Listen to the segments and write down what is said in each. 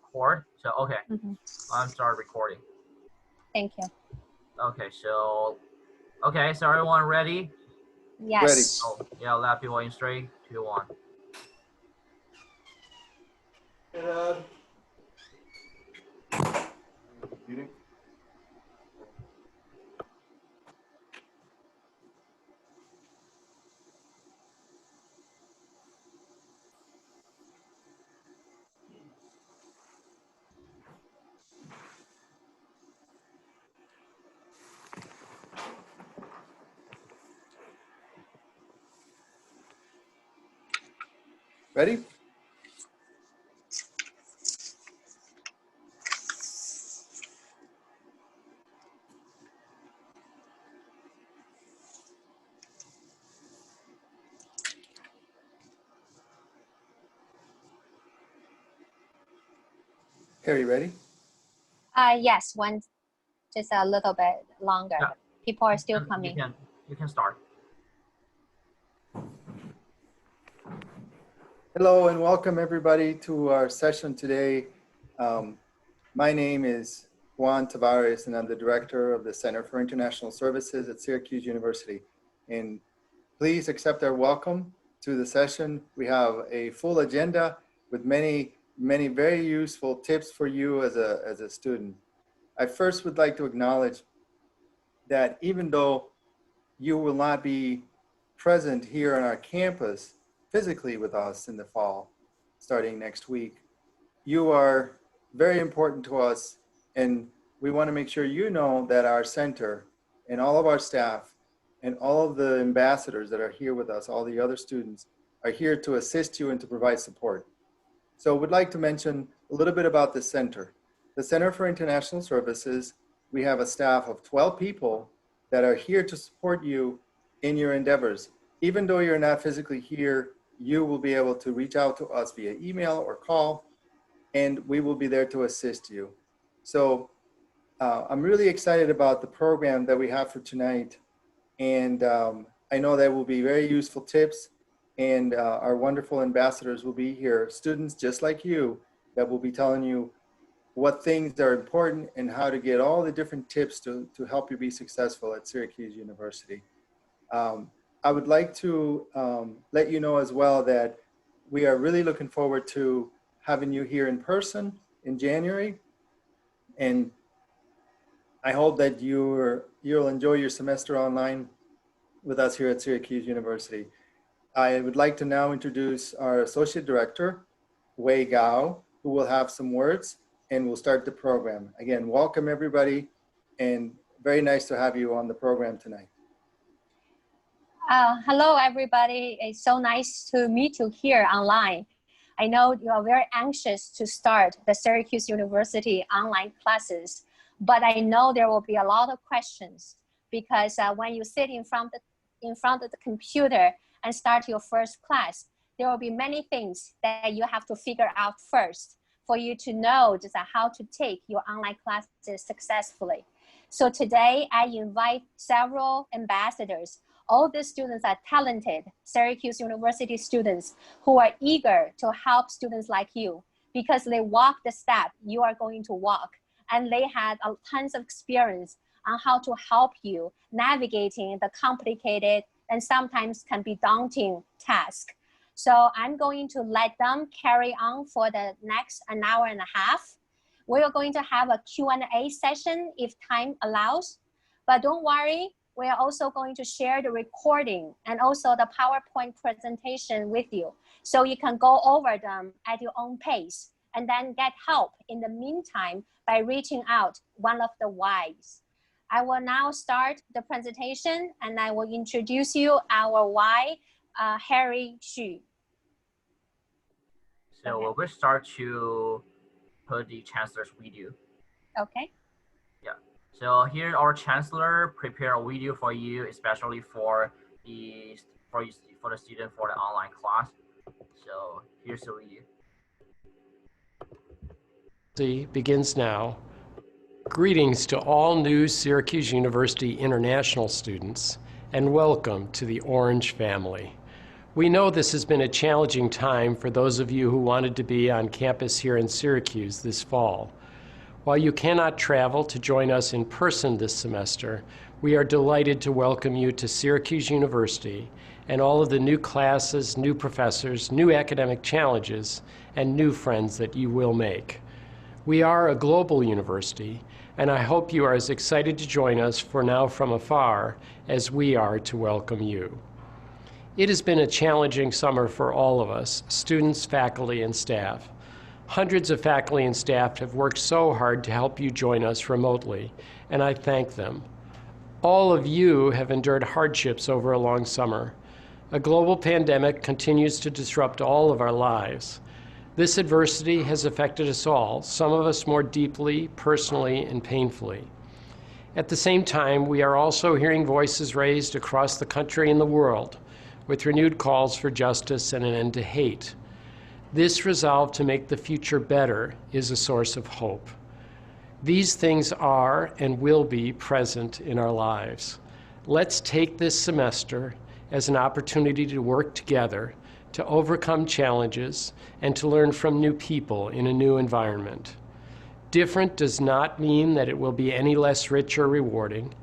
record. So, okay, I'm start recording. Thank you. Okay, so, everyone ready? Yes. Ready. Oh, yeah, let people in 3, 2, 1. Muting. Ready? Harry, ready? Yes, just a little bit longer. Yeah. People are still coming. You can start. Hello and welcome everybody to our session today. My name is Juan Tavares and I'm the director of the Center for International Services at Syracuse University. And please accept our welcome to the session. We have a full agenda with many very useful tips for you as a student. I first would like to acknowledge that even though you will not be present here on our campus physically with us in the fall, starting next week, you are very important to us, and we want to make sure you know that our center and all of our staff and all of the ambassadors that are here with us, all the other students, are here to assist you and to provide support. So we'd like to mention a little bit about the center. The Center for International Services, we have a staff of 12 people that are here to support you in your endeavors. Even though you're not physically here, you will be able to reach out to us via email or call, and we will be there to assist you. So I'm really excited about the program that we have for tonight. And I know there will be very useful tips, and our wonderful ambassadors will be here, students just like you, that will be telling you what things are important and how to get all the different tips to help you be successful at Syracuse University. I would like to let you know as well that we are really looking forward to having you here in person in January. And I hope that you'll enjoy your semester online with us here at Syracuse University. I would like to now introduce our Associate Director, Wei Gao, who will have some words and we'll start the program. Again, welcome everybody, and very nice to have you on the program tonight. Hello, everybody. It's so nice to meet you here online. I know you are very anxious to start the Syracuse University online classes, but I know there will be a lot of questions because when you sit in front of the computer and start your first class, there will be many things that you have to figure out first for you to know just how to take your online classes successfully. So today I invite several ambassadors. All the students are talented Syracuse University students who are eager to help students like you because they walk the step you are going to walk, and they had tons of experience on how to help you navigating the complicated and sometimes can be daunting task. So I'm going to let them carry on for the next an hour and a half. We are going to have a Q&A session if time allows, but don't worry, we are also going to share the recording and also the PowerPoint presentation with you. So you can go over them at your own pace and then get help in the meantime by reaching out one of the Ys. I will now start the presentation and I will introduce you our Y, Harry Xu. So we'll start to put the chancellor's video. Okay. Yeah. So here our chancellor prepare a video for you, especially for the student for the online class. So here's the video. Begins now. Greetings to all new Syracuse University International students, and welcome to the Orange family. We know this has been a challenging time for those of you who wanted to be on campus here in Syracuse this fall. While you cannot travel to join us in person this semester, we are delighted to welcome you to Syracuse University and all of the new classes, new professors, new academic challenges, and new friends that you will make. We are a global university, and I hope you are as excited to join us for now from afar as we are to welcome you. It has been a challenging summer for all of us, students, faculty, and staff. Hundreds of faculty and staff have worked so hard to help you join us remotely, and I thank them. All of you have endured hardships over a long summer. A global pandemic continues to disrupt all of our lives. This adversity has affected us all, some of us more deeply, personally, and painfully. At the same time, we are also hearing voices raised across the country and the world with renewed calls for justice and an end to hate. This resolve to make the future better is a source of hope. These things are and will be present in our lives. Let's take this semester as an opportunity to work together to overcome challenges and to learn from new people in a new environment. Different does not mean that it will be any less rich or rewarding.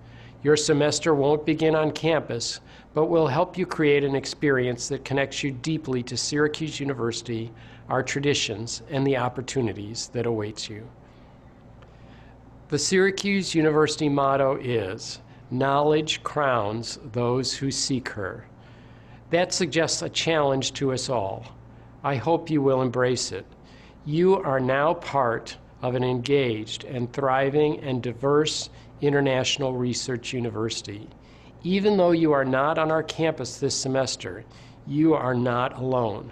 Your semester won't begin on campus, but will help you create an experience that connects you deeply to Syracuse University, our traditions, and the opportunities that await you. The Syracuse University motto is, "Knowledge crowns those who seek her." That suggests a challenge to us all. I hope you will embrace it. You are now part of an engaged and thriving and diverse international research university. Even though you are not on our campus this semester, you are not alone.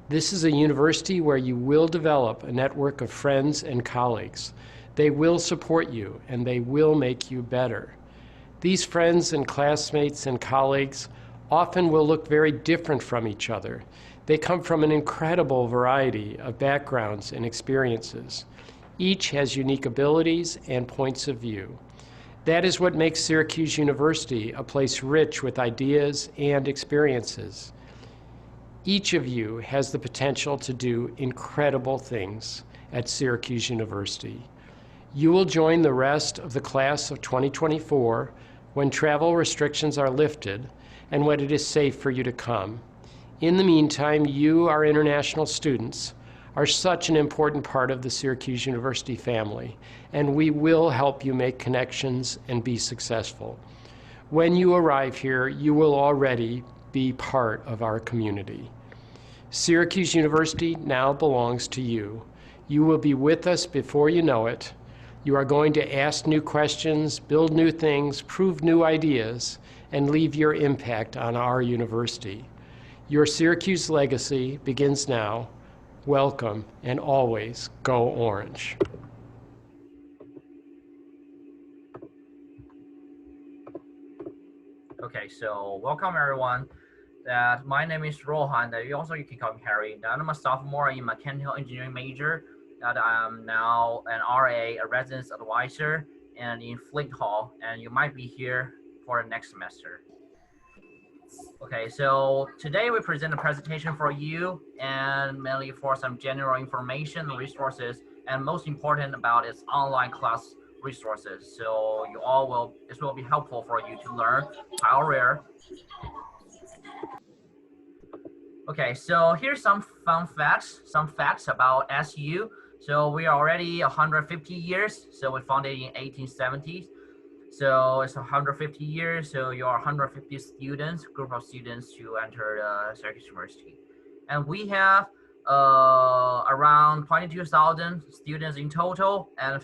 This is a university where you will develop a network of friends and colleagues. They will support you and they will make you better. These friends and classmates and colleagues often will look very different from each other. They come from an incredible variety of backgrounds and experiences. Each has unique abilities and points of view. That is what makes Syracuse University a place rich with ideas and experiences. Each of you has the potential to do incredible things at Syracuse University. You will join the rest of the class of 2024 when travel restrictions are lifted and when it is safe for you to come. In the meantime, you, our international students, are such an important part of the Syracuse University family, and we will help you make connections and be successful. When you arrive here, you will already be part of our community. Syracuse University now belongs to you. You will be with us before you know it. You are going to ask new questions, build new things, prove new ideas, and leave your impact on our university. Your Syracuse legacy begins now. Welcome, and always go Orange. Okay, so welcome everyone. My name is Rohan. You can call me Harry. I'm a sophomore in mechanical engineering major. That I'm now an RA, a residence advisor, and in Fleet Hall. And you might be here for the next semester. Okay, so today we present a presentation for you and mainly for some general information, resources, and most important about its online class resources. So this will be helpful for you to learn how rare. Okay, so here's some fun facts about SU. So we are already 150 years. So we founded in 1870s. So it's 150 years. So you are 150 students, group of students to enter Syracuse University. And we have around 22,000 students in total and around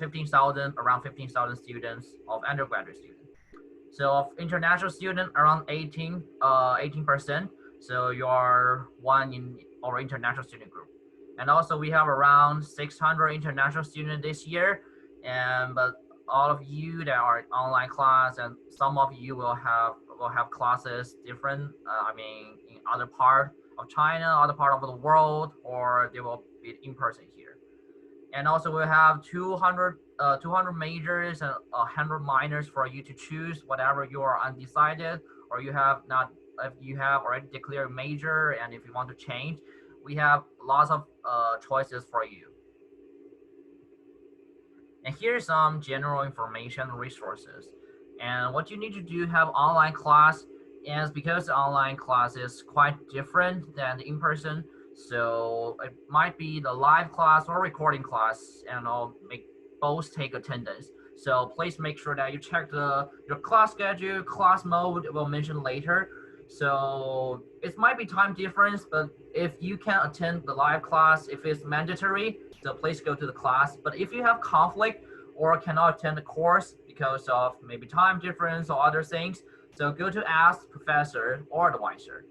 15,000 students of undergraduate students. So of international student, around 18%. So you are one in our international student group. And also we have around 600 international students this year. But all of you that are online class and some of you will have classes different, in other part of China, other part of the world, or they will be in person here. And also we'll have 200 majors and 100 minors for you to choose whatever you are undecided or you have not if you have already declared major and if you want to change, we have lots of choices for you. And here's some general information resources. And what you need to do have online class is because the online class is quite different than the in-person. So it might be the live class or recording class, and I'll make both take attendance. So please make sure that you check your class schedule, class mode we'll mention later. So it might be time difference, but if you can attend the live class, if it's mandatory, so please go to the class. But if you have conflict or cannot attend the course because of maybe time difference or other things, so go to ask professor or advisor.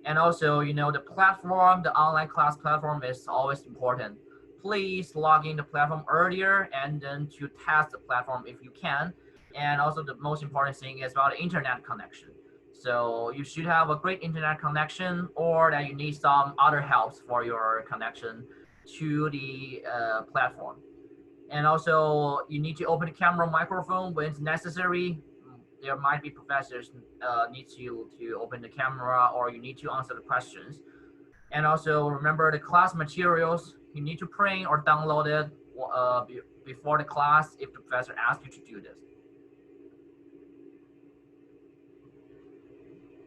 And also, the platform, the online class platform is always important. Please log in the platform earlier and then to test the platform if you can. And also the most important thing is about the internet connection. So you should have a great internet connection, or that you need some other helps for your connection to the platform. And also you need to open the camera microphone when it's necessary. There might be professors need you to open the camera, or you need to answer the questions. And also remember the class materials, you need to print or download it before the class if the professor asks you to do this.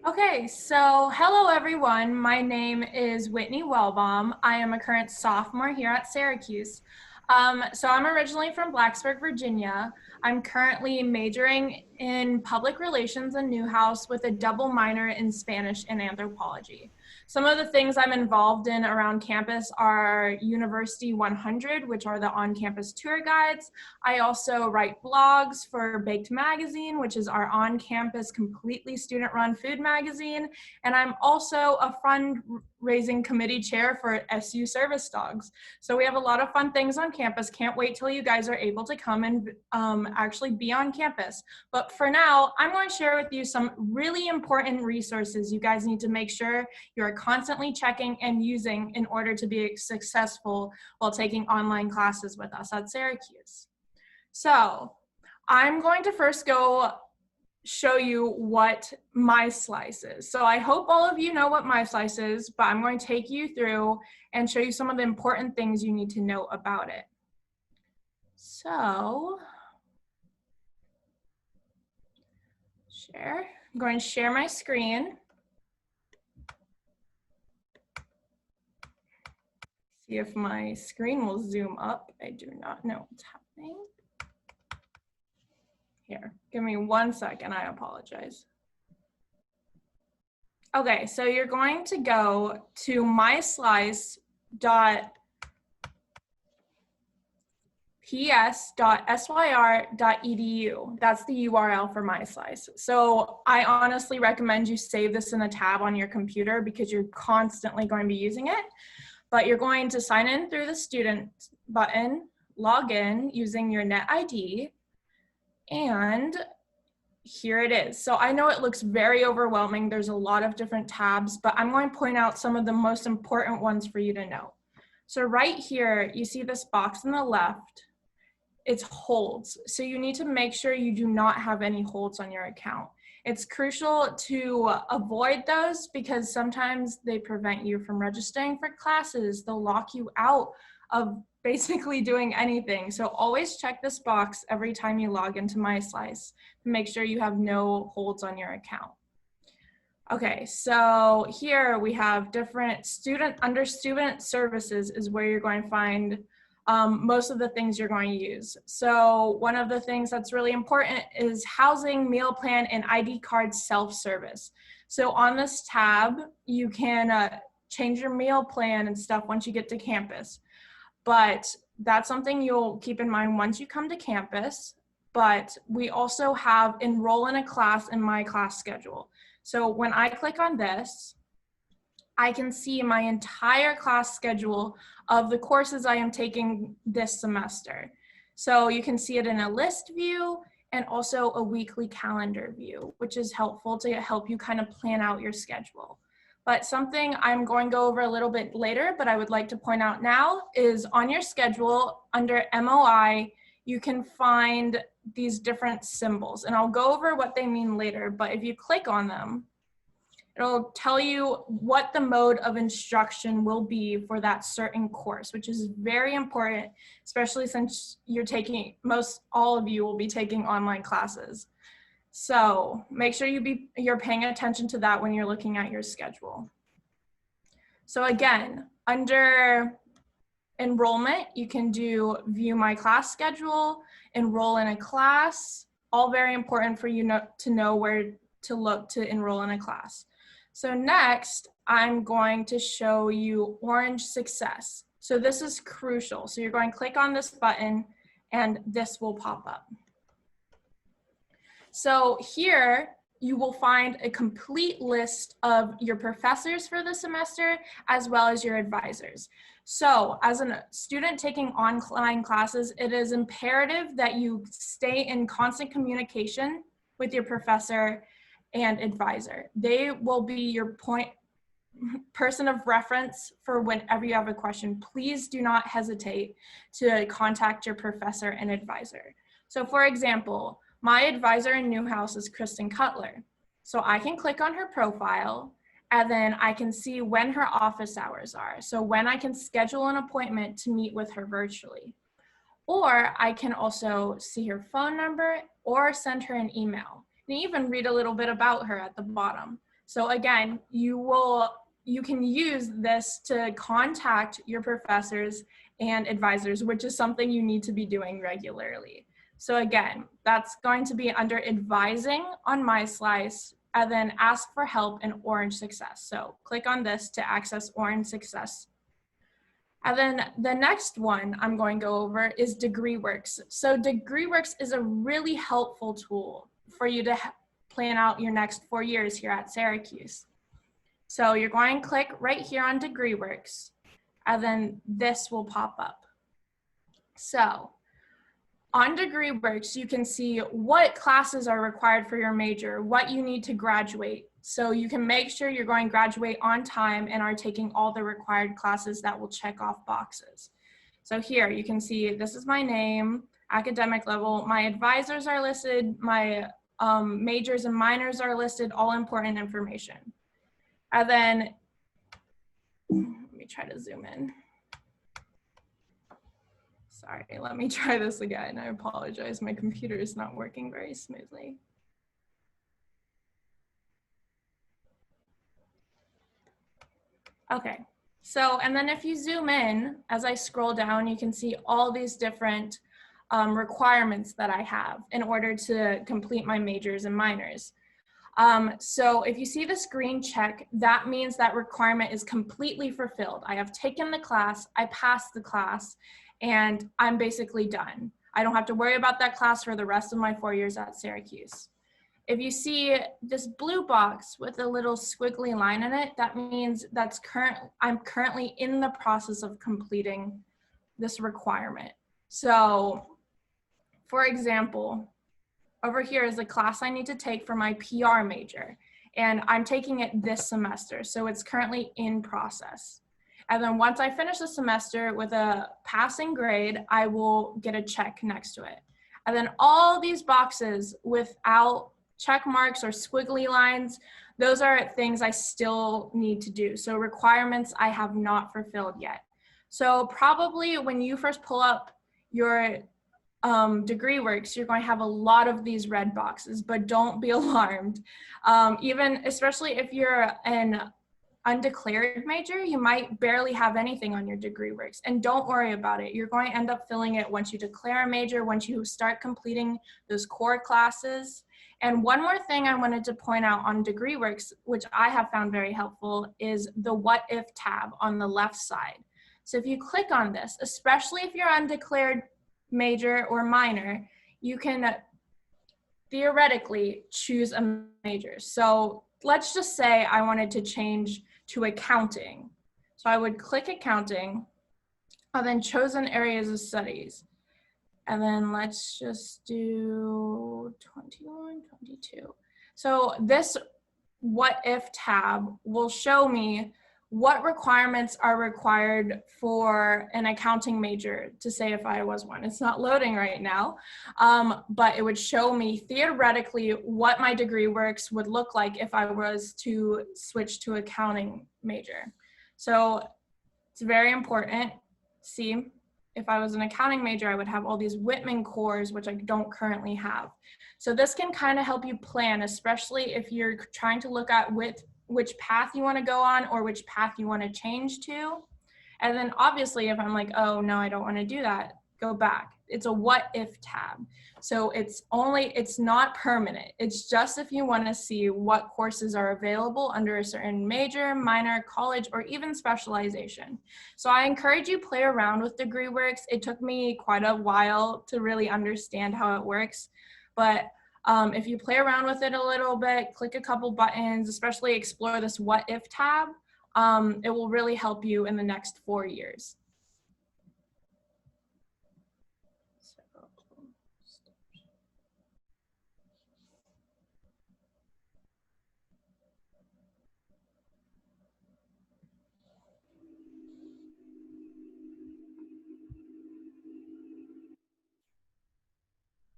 Okay, so hello everyone. My name is Whitney Wellbaum. I am a current sophomore here at Syracuse. So I'm originally from Blacksburg, Virginia. I'm currently majoring in public relations in Newhouse with a double minor in Spanish and anthropology. Some of the things I'm involved in around campus are University 100, which are the on-campus tour guides. I also write blogs for Baked Magazine, which is our on-campus completely student-run food magazine. And I'm also a fundraising committee chair for SU Service Dogs. So we have a lot of fun things on campus. Can't wait till you guys are able to come and actually be on campus. But for now, I'm going to share with you some really important resources you guys need to make sure you're constantly checking and using in order to be successful while taking online classes with us at Syracuse. So I'm going to first go show you what MySlice is. So I hope all of you know what MySlice is, but I'm going to take you through and show you some of the important things you need to know about it. So share. I'm going to share my screen. See if my screen will zoom up. I do not know what's happening. Here, give me 1 second, I apologize. Okay, so you're going to go to myslice.ps.syr.edu. That's the URL for MySlice. So I honestly recommend you save this in a tab on your computer because you're constantly going to be using it. But you're going to sign in through the student button, log in using your net ID, and here it is. So I know it looks very overwhelming. There's a lot of different tabs, but I'm going to point out some of the most important ones for you to know. So right here, you see this box on the left, it's holds. So you need to make sure you do not have any holds on your account. It's crucial to avoid those because sometimes they prevent you from registering for classes. They'll lock you out of basically doing anything. So always check this box every time you log into MySlice to make sure you have no holds on your account. Okay, so here we have different under student services is where you're going to find most of the things you're going to use. So one of the things that's really important is housing, meal plan, and ID card self-service. So on this tab, you can change your meal plan and stuff once you get to campus. But that's something you'll keep in mind once you come to campus. But we also have enroll in a class in my class schedule. So when I click on this, I can see my entire class schedule of the courses I am taking this semester. So you can see it in a list view and also a weekly calendar view, which is helpful to help you kind of plan out your schedule. But something I'm going to go over a little bit later, but I would like to point out now is on your schedule under MOI, you can find these different symbols, and I'll go over what they mean later, but if you click on them, It'll tell you what the mode of instruction will be for that certain course, which is very important, especially since all of you will be taking online classes. So make sure you're paying attention to that when you're looking at your schedule. So again, under enrollment, you can do view my class schedule, enroll in a class, all very important for you to know where to look to enroll in a class. So next, I'm going to show you Orange Success. So this is crucial. So you're going to click on this button and this will pop up. So here you will find a complete list of your professors for the semester as well as your advisors. So as a student taking online classes, it is imperative that you stay in constant communication with your professor and advisor. They will be your person of reference for whenever you have a question. Please do not hesitate to contact your professor and advisor. So for example, my advisor in Newhouse is Kristen Cutler. So I can click on her profile and then I can see when her office hours are. So when I can schedule an appointment to meet with her virtually. Or I can also see her phone number or send her an email. And even read a little bit about her at the bottom. So again, you can use this to contact your professors and advisors, which is something you need to be doing regularly. So again, that's going to be under advising on MySlice, and then ask for help in Orange Success. So click on this to access Orange Success. And then the next one I'm going to go over is DegreeWorks. So DegreeWorks is a really helpful tool for you to plan out your next 4 years here at Syracuse. So you're going to click right here on DegreeWorks, and then this will pop up. So on DegreeWorks, you can see what classes are required for your major, what you need to graduate. So you can make sure you're going to graduate on time and are taking all the required classes that will check off boxes. So here you can see this is my name, academic level, my advisors are listed, my majors and minors are listed, all important information. And then, let me try to zoom in. Sorry, let me try this again. I apologize, my computer is not working very smoothly. Okay, so, and then if you zoom in, as I scroll down, you can see all these different requirements that I have in order to complete my majors and minors. So if you see this green check, that means that requirement is completely fulfilled. I have taken the class, I passed the class, and I'm basically done. I don't have to worry about that class for the rest of my 4 years at Syracuse. If you see this blue box with a little squiggly line in it, that means I'm currently in the process of completing this requirement. So, for example, over here is the class I need to take for my PR major, and I'm taking it this semester, so it's currently in process. And then once I finish the semester with a passing grade, I will get a check next to it. And then all these boxes without check marks or squiggly lines, those are things I still need to do. So requirements I have not fulfilled yet. So probably when you first pull up your DegreeWorks, you're going to have a lot of these red boxes, but don't be alarmed. Especially if you're an undeclared major, you might barely have anything on your DegreeWorks, and don't worry about it. You're going to end up filling it once you declare a major, once you start completing those core classes. And one more thing I wanted to point out on DegreeWorks, which I have found very helpful, is the What If tab on the left side. So if you click on this, especially if you're undeclared major or minor, you can theoretically choose a major. So let's just say I wanted to change to accounting. So I would click accounting, and then chosen areas of studies. And then let's just do 21, 22. So this What If tab will show me what requirements are required for an accounting major, to say if I was one. It's not loading right now, but it would show me theoretically what my degree works would look like if I was to switch to accounting major. So it's very important. See, if I was an accounting major, I would have all these Whitman cores, which I don't currently have. So this can kind of help you plan, especially if you're trying to look at which path you want to go on or which path you want to change to. And then obviously if I'm like, oh no, I don't want to do that, go back. It's a what if tab. So it's not permanent. It's just if you want to see what courses are available under a certain major, minor, college, or even specialization. So I encourage you play around with DegreeWorks. It took me quite a while to really understand how it works, but if you play around with it a little bit, click a couple buttons, especially explore this what if tab, it will really help you in the next 4 years.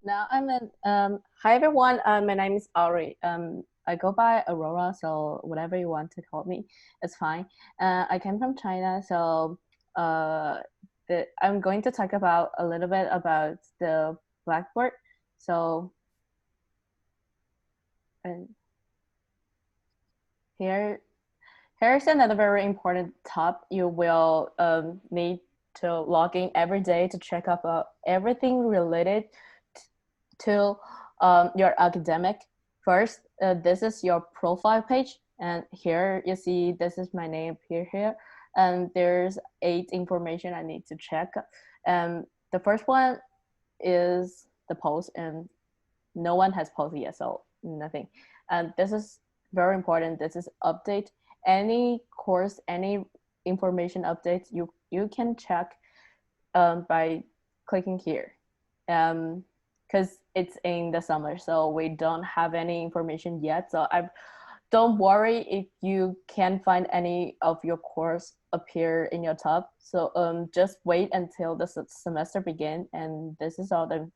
Now I'm in, hi everyone, my name is Ari. I go by Aurora, so whatever you want to call me, it's fine. I came from China, so I'm going to talk about a little bit about the Blackboard. So here's another very important tab. You will need to log in every day to check up everything related to your academic. First, this is your profile page, and here you see this is my name here, and there's 8 information I need to check. The first one is the post, and no one has posted yet, so nothing. And this is very important. This is update. Any course, any information updates, you can check by clicking here. Because it's in the summer, so we don't have any information yet. So don't worry if you can't find any of your course appear in your tab. So just wait until the semester begins, and this is all the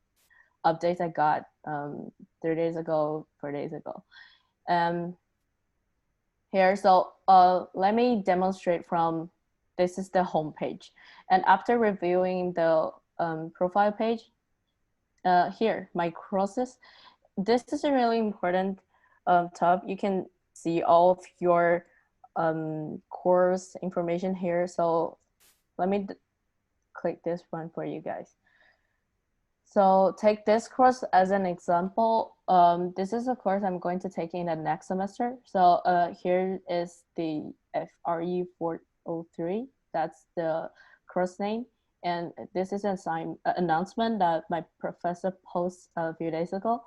updates I got 3 days ago, 4 days ago. Here, so let me demonstrate from, this is the home page. And after reviewing the profile page, here, my courses. This is a really important tab. You can see all of your course information here. So let me click this one for you guys. So take this course as an example. This is a course I'm going to take in the next semester. So here is the FRE 403. That's the course name. And this is an announcement that my professor posted a few days ago.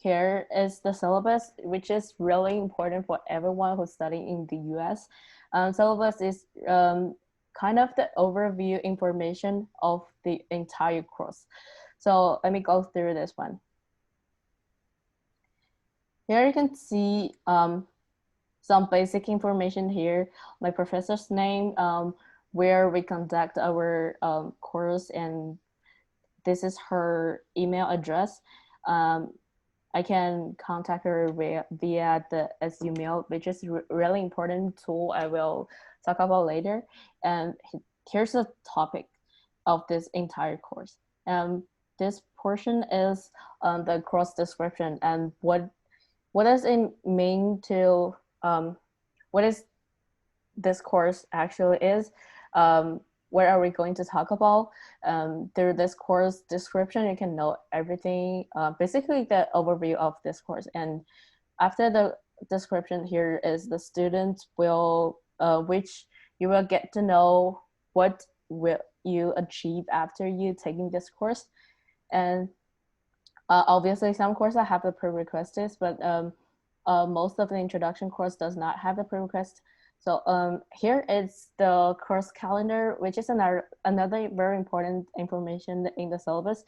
Here is the syllabus, which is really important for everyone who's studying in the US. Syllabus is kind of the overview information of the entire course. So let me go through this one. Here you can see some basic information here, my professor's name, where we conduct our course, and this is her email address. I can contact her via the SU mail, which is really important tool I will talk about later. And here's the topic of this entire course. This portion is the course description and what does it mean to, what is this course actually is. What are we going to talk about? Through this course description, you can know everything, basically the overview of this course. And after the description, here is the students will, which you will get to know what will you achieve after you taking this course. And obviously some courses have the prerequisites, but most of the introduction course does not have the prerequisite. So here is the course calendar, which is another very important information in the syllabus.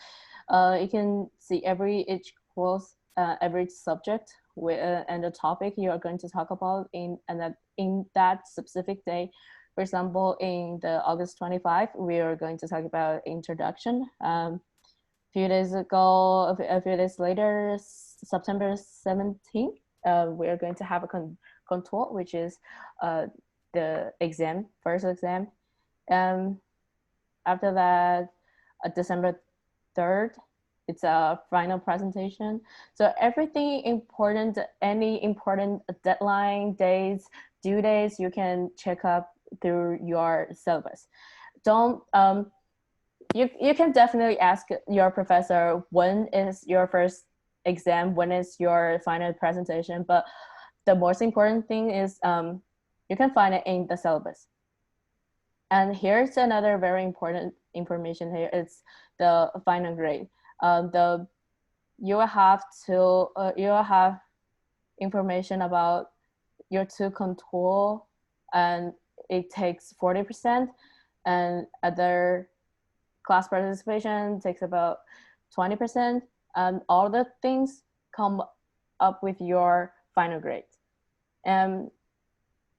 You can see each course, every subject, and the topic you are going to talk about in that specific day. For example, in the August 25, we are going to talk about introduction. Few days ago, a few days later, September 17th, we are going to have a control, which is the exam, first exam. After that, December 3rd, it's a final presentation. So everything important, any important deadline dates, due dates, you can check up through your syllabus. Don't you can definitely ask your professor when is your first exam, when is your final presentation, but the most important thing is you can find it in the syllabus. And here's another very important information here. It's the final grade. You will have information about your two control, and it takes 40%, and other class participation takes about 20%, and all the things come up with your final grade. And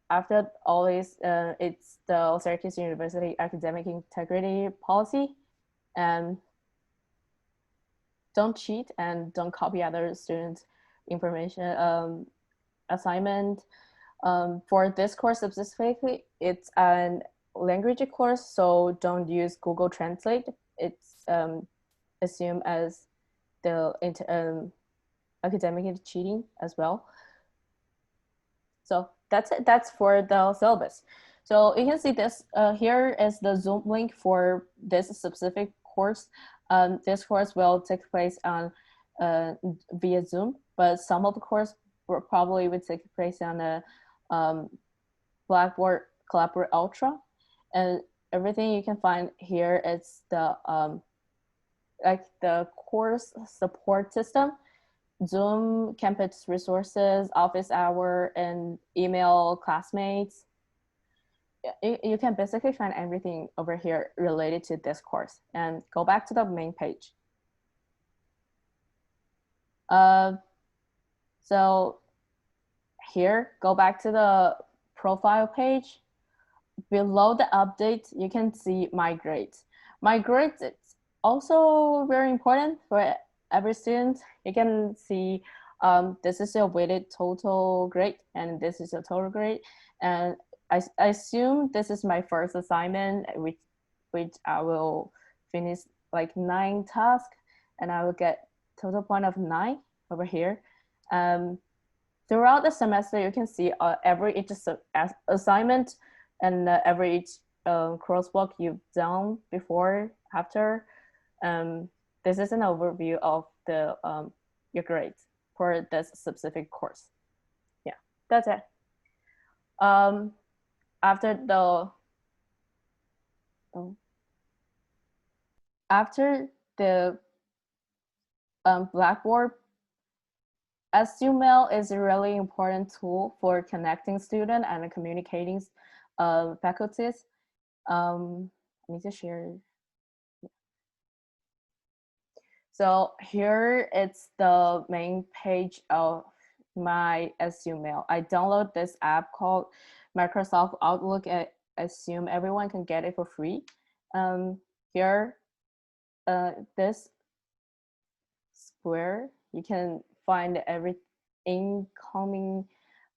after all this, it's the Syracuse University academic integrity policy. And don't cheat and don't copy other students' information assignment. For this course specifically, it's an language course, so don't use Google Translate. It's assumed as the academic cheating as well. So that's it. That's for the syllabus. So you can see this here is the Zoom link for this specific course. This course will take place on via Zoom, but some of the course probably would take place on the Blackboard Collaborate Ultra. And everything you can find here is the like the course support system, Zoom, campus resources, office hour, and email classmates. You can basically find everything over here related to this course. And go back to the main page. So here, go back to the profile page. Below the update, you can see my grades. My grades, it's also very important for every student. You can see this is a weighted total grade, and this is a total grade. And I assume this is my first assignment, which I will finish like 9 tasks, and I will get total point of 9 over here. Throughout the semester, you can see each assignment and each crosswalk you've done before, after. This is an overview of the your grades for this specific course. Yeah, that's it. After the Blackboard, SUML is a really important tool for connecting students and communicating faculties. I need to share. So here it's the main page of my SUML. I download this app called Microsoft Outlook. I assume everyone can get it for free. Here, this square, you can find every incoming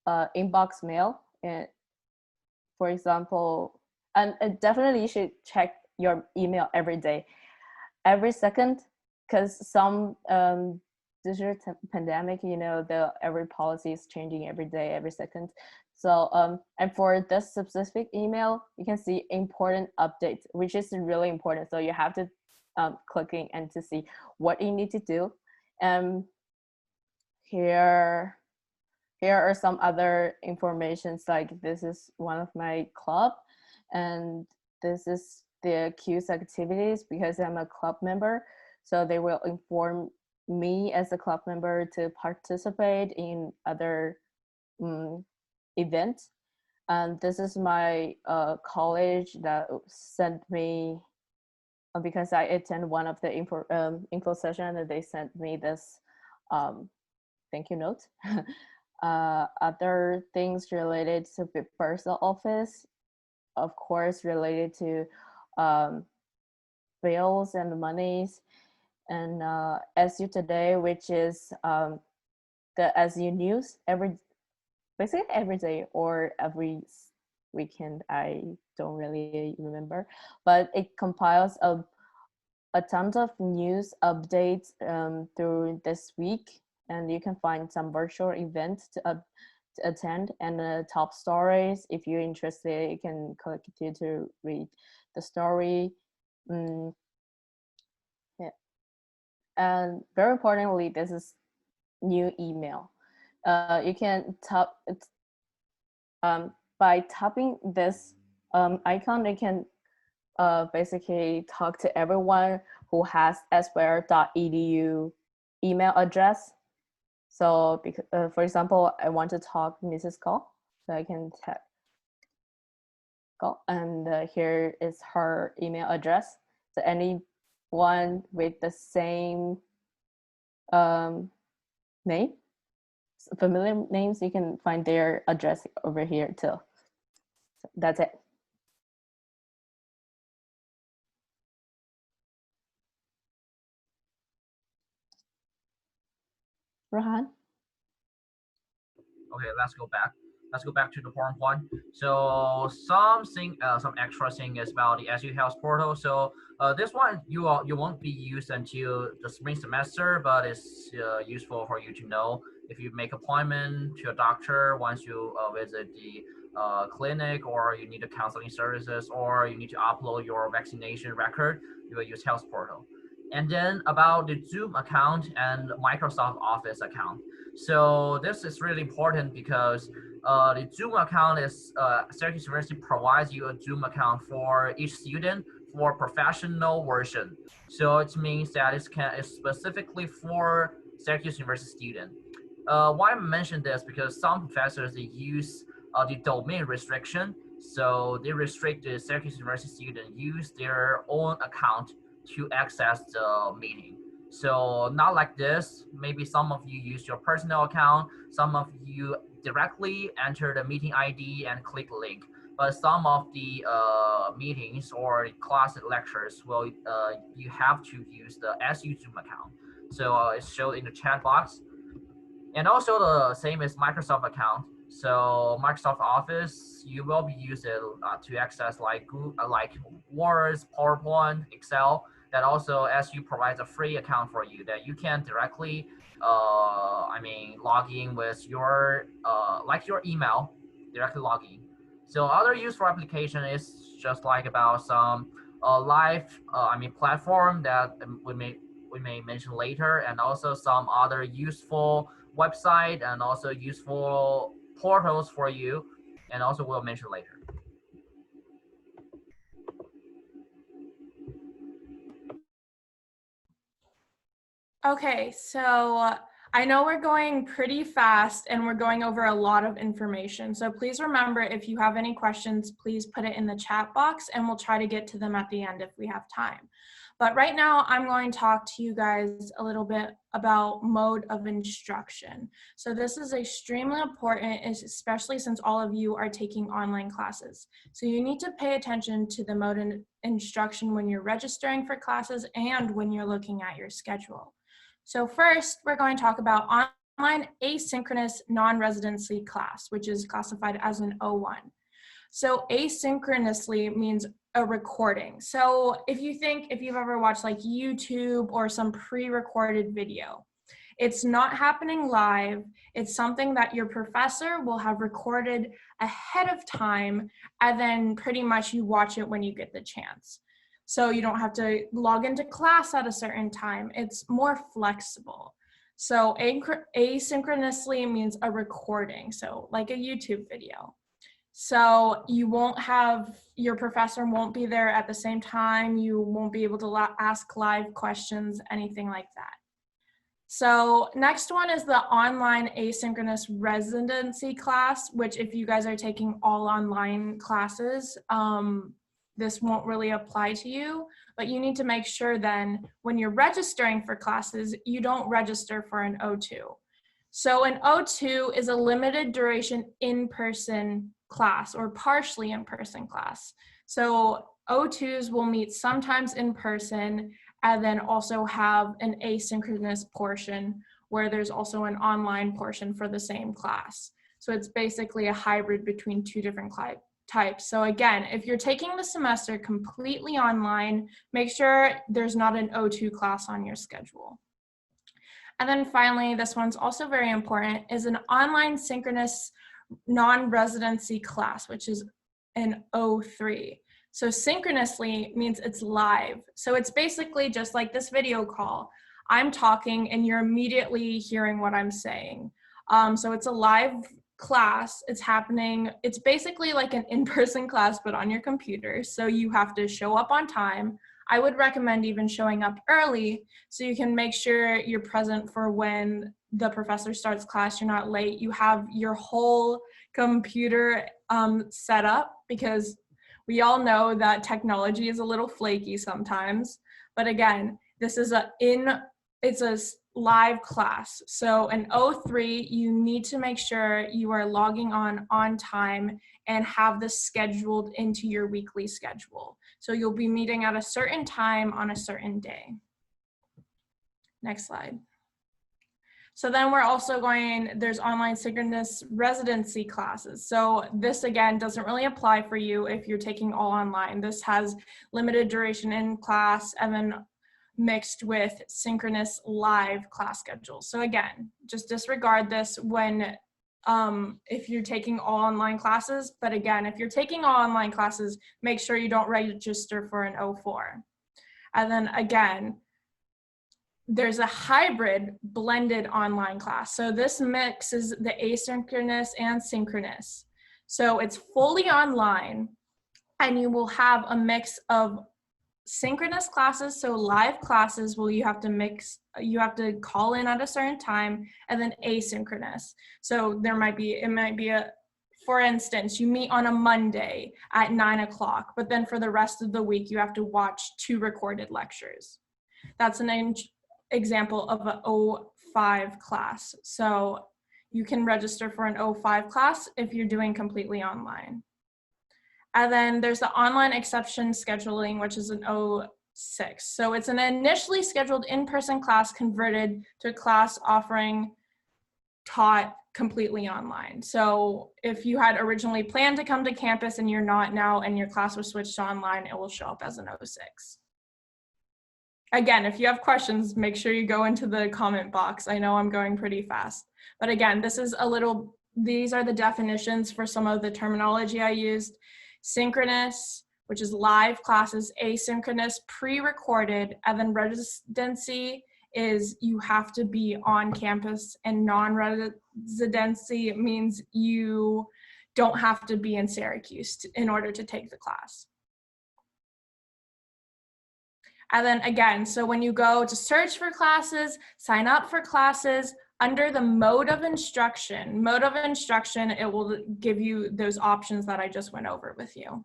inbox mail. And for example, and definitely you should check your email every day, every second, because some digital pandemic, you know, every policy is changing every day, every second. So and for this specific email, you can see important updates, which is really important. So you have to clicking and to see what you need to do. Here are some other informations, like this is one of my club, and this is the Q's activities because I'm a club member. So they will inform me as a club member to participate in other events. And this is my college that sent me, because I attend one of the info session, and they sent me this thank you note. Other things related to the personal office, of course, related to bills and monies, and SU Today, which is the SU news basically every day or every weekend. I don't really remember, but it compiles a ton of news updates through this week, and you can find some virtual events to attend and top stories. If you're interested, you can click to read the story. Yeah. And very importantly, this is new email. You can tap it by tapping this icon. You can basically talk to everyone who has square.edu email address. So, for example, I want to talk Mrs. Call, so I can tap Call, and here is her email address. So anyone with the same name, familiar names, you can find their address over here too. So that's it. Rohan? Okay, let's go back. Let's go back to the PowerPoint. So some extra thing is about the SU Health portal. So this one you won't be used until the spring semester, but it's useful for you to know if you make appointment to a doctor once you visit the clinic, or you need the counseling services, or you need to upload your vaccination record. You will use Health portal. And then about the Zoom account and Microsoft Office account. So this is really important because the Zoom account is Syracuse University provides you a Zoom account for each student for professional version. So it means that it's specifically for Syracuse University student. Why I mention this because some professors they use the domain restriction, so they restrict the Syracuse University student use their own account to access the meeting. So not like this. Maybe some of you use your personal account. Some of you directly enter the meeting ID and click link. But some of the meetings or class lectures will you have to use the SU Zoom account. So it's shown in the chat box. And also the same as Microsoft account. So Microsoft Office, you will be using to access like Google, like Word, PowerPoint, Excel. That also SU provides a free account for you that you can directly, log in with your like your email, directly log in. So other useful application is just like about some live, platform that we may mention later, and also some other useful website and also useful portals for you, and also we'll mention later. Okay, so I know we're going pretty fast and we're going over a lot of information. So please remember, if you have any questions, please put it in the chat box and we'll try to get to them at the end if we have time. But right now I'm going to talk to you guys a little bit about mode of instruction. So this is extremely important, especially since all of you are taking online classes. So you need to pay attention to the mode of instruction when you're registering for classes and when you're looking at your schedule. So first, we're going to talk about online asynchronous non-residency class, which is classified as an O1. So asynchronously means a recording. So if you've ever watched like YouTube or some pre-recorded video, it's not happening live. It's something that your professor will have recorded ahead of time, and then pretty much you watch it when you get the chance. So you don't have to log into class at a certain time. It's more flexible. So asynchronously means a recording, so like a YouTube video. So your professor won't be there at the same time. You won't be able to ask live questions, anything like that. So next one is the online asynchronous residency class, which if you guys are taking all online classes, this won't really apply to you, but you need to make sure then when you're registering for classes, you don't register for an O2. So an O2 is a limited duration in-person class or partially in-person class. So O2s will meet sometimes in person and then also have an asynchronous portion where there's also an online portion for the same class. So it's basically a hybrid between two different types. So again, if you're taking the semester completely online, make sure there's not an O2 class on your schedule. And then finally, this one's also very important, is an online synchronous non-residency class, which is an O3. So synchronously means it's live. So it's basically just like this video call. I'm talking and you're immediately hearing what I'm saying. So it's a live class. It's happening. It's basically like an in-person class, but on your computer. So you have to show up on time. I would recommend even showing up early so you can make sure you're present for when the professor starts class, you're not late. You have your whole computer set up, because we all know that technology is a little flaky sometimes. But again, this is it's a live class. So in O3, you need to make sure you are logging on time and have this scheduled into your weekly schedule. So you'll be meeting at a certain time on a certain day. Next slide. So then we're also there's online synchronous residency classes. So this again doesn't really apply for you if you're taking all online. This has limited duration in class and then mixed with synchronous live class schedules. So again, just disregard this when if you're taking all online classes. But again, if you're taking all online classes, make sure you don't register for an O4. And then again, there's a hybrid blended online class. So this mixes the asynchronous and synchronous. So it's fully online and you will have a mix of synchronous classes, so live classes where you have to call in at a certain time, and then asynchronous. So it might be for instance, you meet on a Monday at 9 o'clock, but then for the rest of the week, you have to watch 2 recorded lectures. That's an example of an O5 class. So you can register for an O5 class if you're doing completely online. And then there's the online exception scheduling, which is an O6. So it's an initially scheduled in-person class converted to a class taught completely online. So if you had originally planned to come to campus and you're not now and your class was switched to online, it will show up as an O6. Again, if you have questions, make sure you go into the comment box. I know I'm going pretty fast. But again, these are the definitions for some of the terminology I used. Synchronous, which is live classes, asynchronous, pre-recorded, and then residency is you have to be on campus, and non-residency means you don't have to be in Syracuse in order to take the class. And then again, so when you go to search for classes, sign up for classes, under the mode of instruction, it will give you those options that I just went over with you.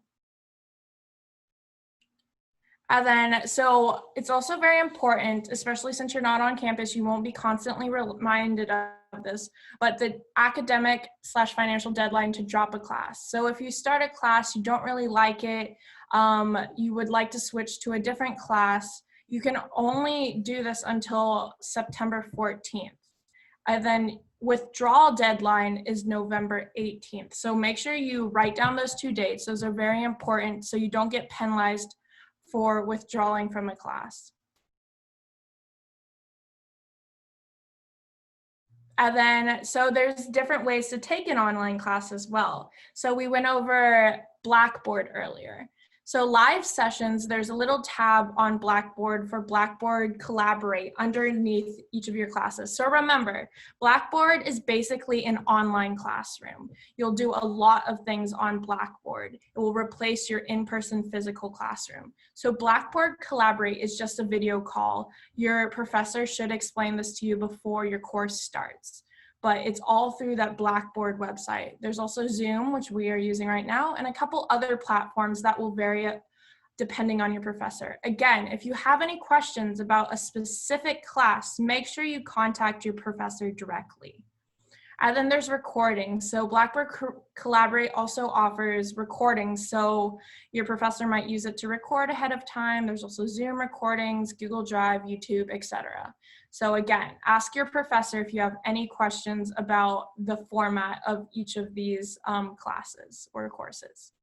And then, so it's also very important, especially since you're not on campus, you won't be constantly reminded of this, but the academic/financial deadline to drop a class. So if you start a class, you don't really like it, you would like to switch to a different class, you can only do this until September 14th. And then withdrawal deadline is November 18th. So make sure you write down those 2 dates. Those are very important so you don't get penalized for withdrawing from a class. And then, so there's different ways to take an online class as well. So we went over Blackboard earlier. So live sessions, there's a little tab on Blackboard for Blackboard Collaborate underneath each of your classes. So remember, Blackboard is basically an online classroom. You'll do a lot of things on Blackboard. It will replace your in-person physical classroom. So Blackboard Collaborate is just a video call. Your professor should explain this to you before your course starts. But it's all through that Blackboard website. There's also Zoom, which we are using right now, and a couple other platforms that will vary depending on your professor. Again, if you have any questions about a specific class, make sure you contact your professor directly. And then there's recording. So Blackboard Collaborate also offers recordings. So your professor might use it to record ahead of time. There's also Zoom recordings, Google Drive, YouTube, etc. So again, ask your professor if you have any questions about the format of each of these classes or courses.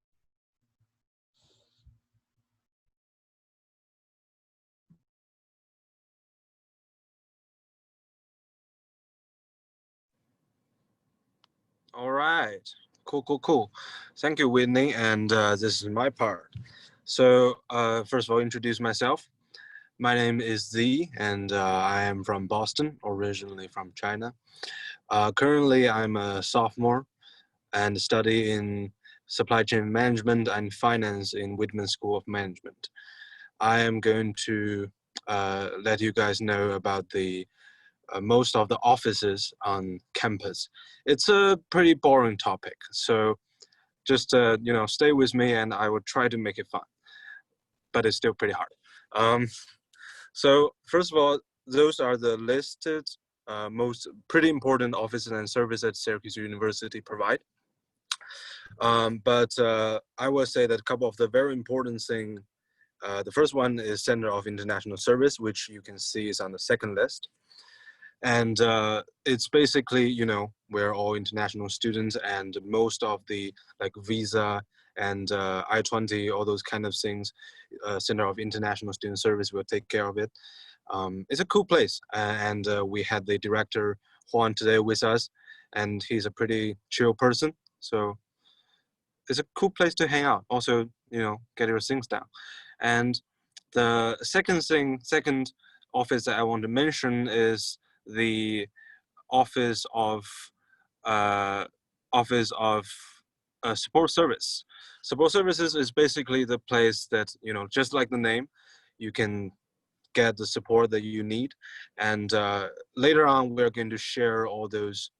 All right, cool. Thank you, Whitney, and this is my part. So first of all, introduce myself. My name is Z, and I am from Boston, originally from China. Currently, I'm a sophomore and study in supply chain management and finance in Whitman School of Management. I am going to let you guys know about the most of the offices on campus. It's a pretty boring topic, so just stay with me, and I will try to make it fun. But it's still pretty hard. So first of all, those are the listed most pretty important offices and services that Syracuse University provide. But I will say that a couple of the very important things. The first one is Center of International Service, which you can see is on the second list. And it's basically, we're all international students, and most of the like visa and I-20, all those kind of things, Center of International Student Service will take care of it. It's a cool place, and we had the director Juan today with us, and he's a pretty chill person. So it's a cool place to hang out. Also, get your things down. And the second office that I want to mention is the office of support service. Support services is basically the place that, just like the name, you can get the support that you need. And later on, we're going to share all those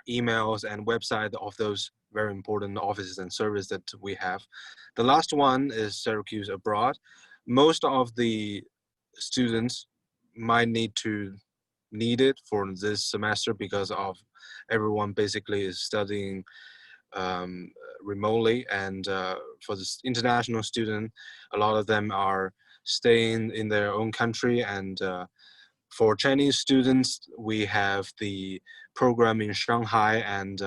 emails and website of those very important offices and services that we have. The last one is Syracuse Abroad. Most of the students might need it for this semester because of everyone basically is studying remotely, and for this international student, a lot of them are staying in their own country, and for Chinese students, we have the program in Shanghai, and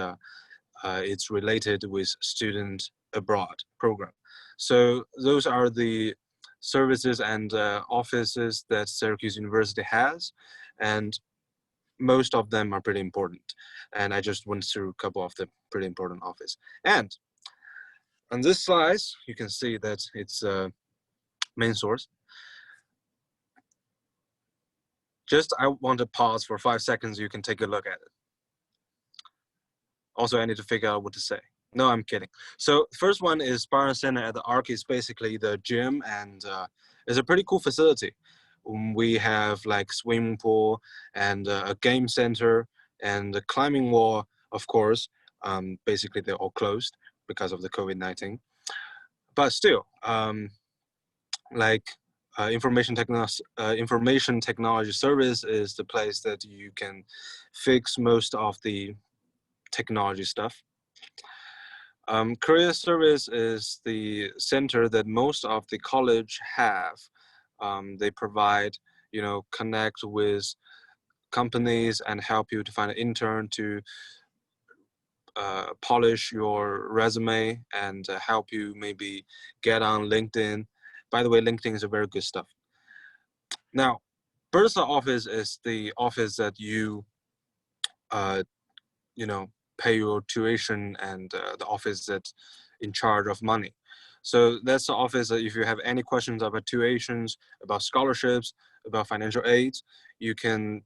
it's related with student abroad program. So those are the services and offices that Syracuse University has, and most of them are pretty important. And I just went through a couple of the pretty important office. And on this slide, you can see that it's a main source. Just, I want to pause for 5 seconds. You can take a look at it. Also, I need to figure out what to say. No, I'm kidding. So first one is Spartan Center at the Arc. Is basically the gym, and it's a pretty cool facility. We have like swimming pool and a game center and a climbing wall, of course. Basically, they're all closed because of the COVID-19. But still, information technology service is the place that you can fix most of the technology stuff. Career service is the center that most of the college have. They provide, connect with companies and help you to find an intern to polish your resume and help you maybe get on LinkedIn. By the way, LinkedIn is a very good stuff. Now, bursar office is the office that you, pay your tuition, and the office that's in charge of money. So that's the office that if you have any questions about tuitions, about scholarships, about financial aids, you can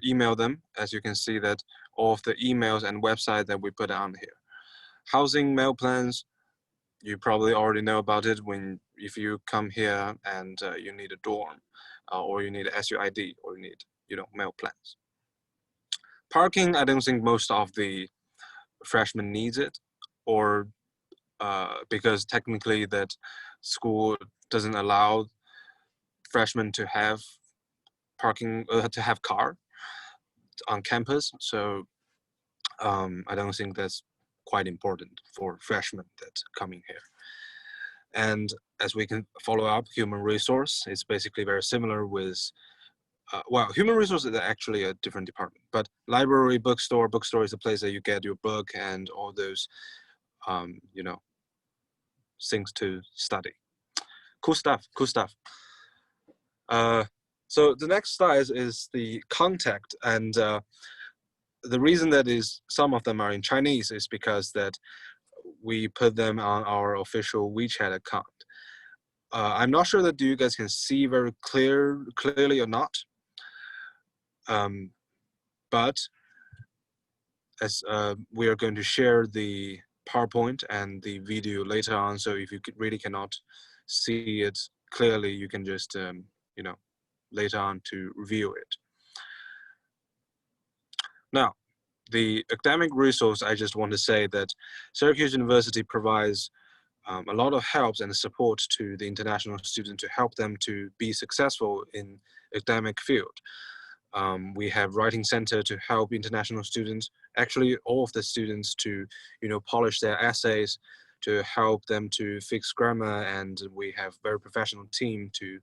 email them. As you can see that all of the emails and website that we put on here. Housing mail plans, you probably already know about it if you come here and you need a dorm or you need SUID or you need, mail plans. Parking, I don't think most of the freshmen needs it, or because technically that school doesn't allow freshmen to have parking, to have car on campus. So I don't think that's quite important for freshmen that's coming here. And as we can follow up, human resource is basically very similar with, well, human resource is actually a different department, but library, bookstore is a place that you get your book and all those, you know, things to study. Cool stuff, cool stuff. So the next slide is the contact, and the reason that is some of them are in Chinese is because that we put them on our official WeChat account. I'm not sure that you guys can see very clearly or not, but as we are going to share the PowerPoint and the video later on, so if you really cannot see it clearly, you can just you know, later on to review it. Now, the academic resource, I just want to say that Syracuse University provides a lot of help and support to the international student to help them to be successful in academic field. We have writing center to help international students, actually all of the students, to, you know, polish their essays, to help them to fix grammar, and we have very professional team to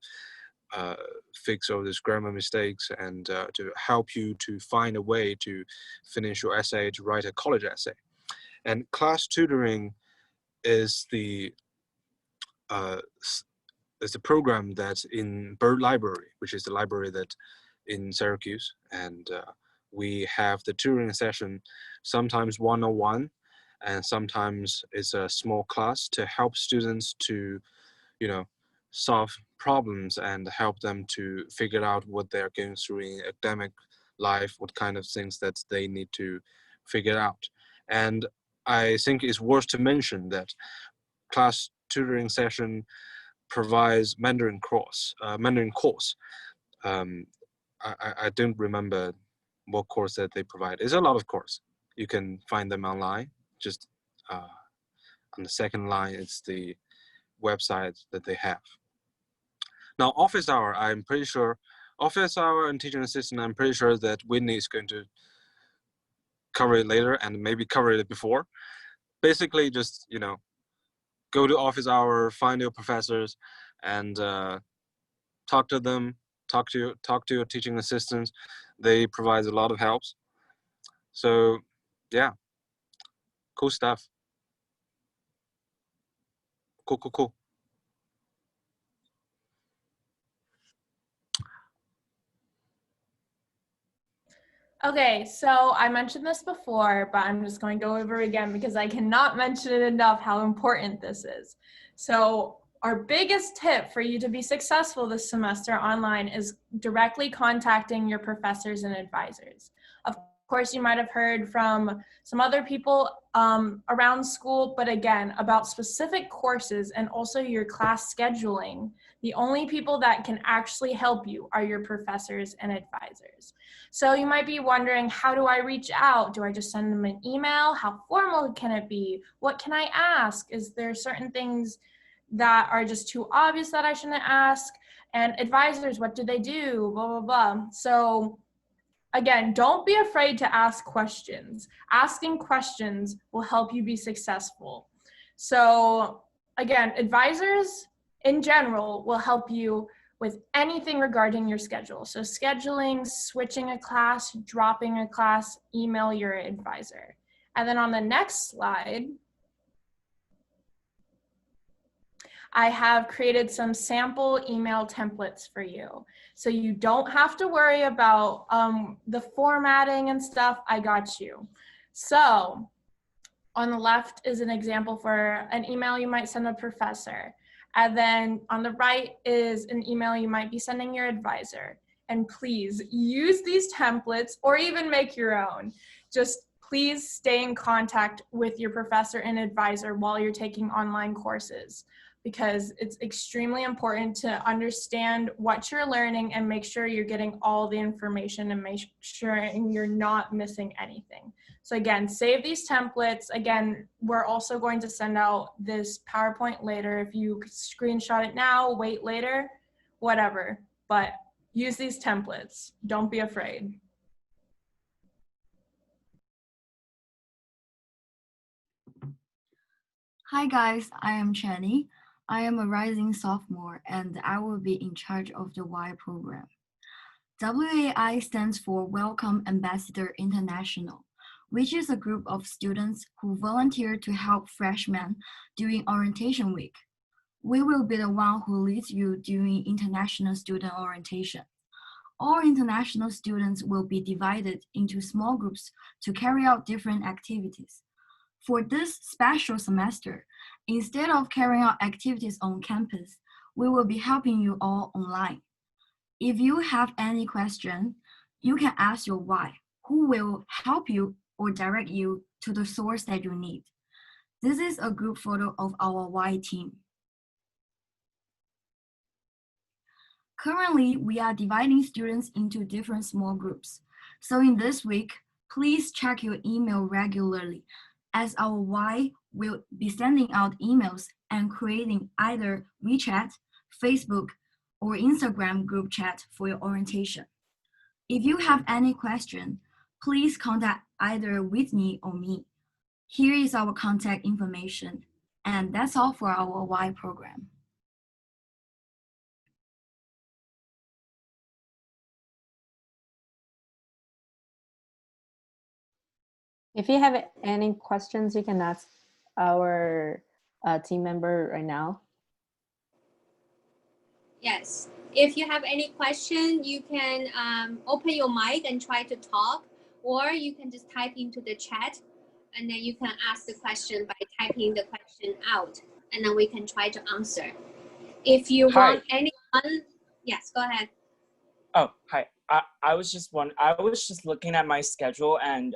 fix all these grammar mistakes and to help you to find a way to finish your essay, to write a college essay. And class tutoring is the program that's in Bird Library, which is the library that in Syracuse, and we have the tutoring session, sometimes one-on-one, and sometimes it's a small class to help students to, you know, solve problems and help them to figure out what they're going through in academic life, what kind of things that they need to figure out. And I think it's worth to mention that class tutoring session provides Mandarin course. I don't remember what course that they provide. It's a lot of course. You can find them online. Just on the second line, it's the website that they have. Now, office hour, I'm pretty sure, office hour and teaching assistant, I'm pretty sure that Whitney is going to cover it later and maybe cover it before. Basically, just, you know, go to office hour, find your professors, and talk to them, talk to your teaching assistants. They provide a lot of helps. So, yeah, cool stuff. Cool. Okay, so I mentioned this before, but I'm just going to go over it again because I cannot mention it enough how important this is. So our biggest tip for you to be successful this semester online is directly contacting your professors and advisors. Of course, you might have heard from some other people around school, but again, about specific courses and also your class scheduling, the only people that can actually help you are your professors and advisors. So you might be wondering, how do I reach out? Do I just send them an email? How formal can it be? What can I ask? Is there certain things that are just too obvious that I shouldn't ask? And advisors, what do they do? Blah, blah, blah. So again, don't be afraid to ask questions. Asking questions will help you be successful. So again, advisors in general will help you with anything regarding your schedule. So scheduling, switching a class, dropping a class, email your advisor. And then on the next slide, I have created some sample email templates for you. So you don't have to worry about the formatting and stuff. I got you. So on the left is an example for an email you might send a professor. And then on the right is an email you might be sending your advisor. And please use these templates or even make your own. Just please stay in contact with your professor and advisor while you're taking online courses, because it's extremely important to understand what you're learning and make sure you're getting all the information and make sure you're not missing anything. So again, save these templates. Again, we're also going to send out this PowerPoint later. If you screenshot it now, wait later, whatever, but use these templates. Don't be afraid. Hi guys, I am Chenny. I am a rising sophomore and I will be in charge of the Y program. WAI stands for Welcome Ambassador International, which is a group of students who volunteer to help freshmen during orientation week. We will be the one who leads you during international student orientation. All international students will be divided into small groups to carry out different activities. For this special semester, instead of carrying out activities on campus, we will be helping you all online. If you have any question, you can ask your Y, who will help you or direct you to the source that you need. This is a group photo of our Y team. Currently, we are dividing students into different small groups. So in this week, please check your email regularly, as our Y will be sending out emails and creating either WeChat, Facebook, or Instagram group chat for your orientation. If you have any question, please contact either Whitney or me. Here is our contact information, and that's all for our Y program. If you have any questions, you can ask our team member right now. Yes. If you have any question, you can open your mic and try to talk, or you can just type into the chat, and then you can ask the question by typing the question out, and then we can try to answer. If you want anyone, yes, go ahead. Oh, hi. I was just looking at my schedule, and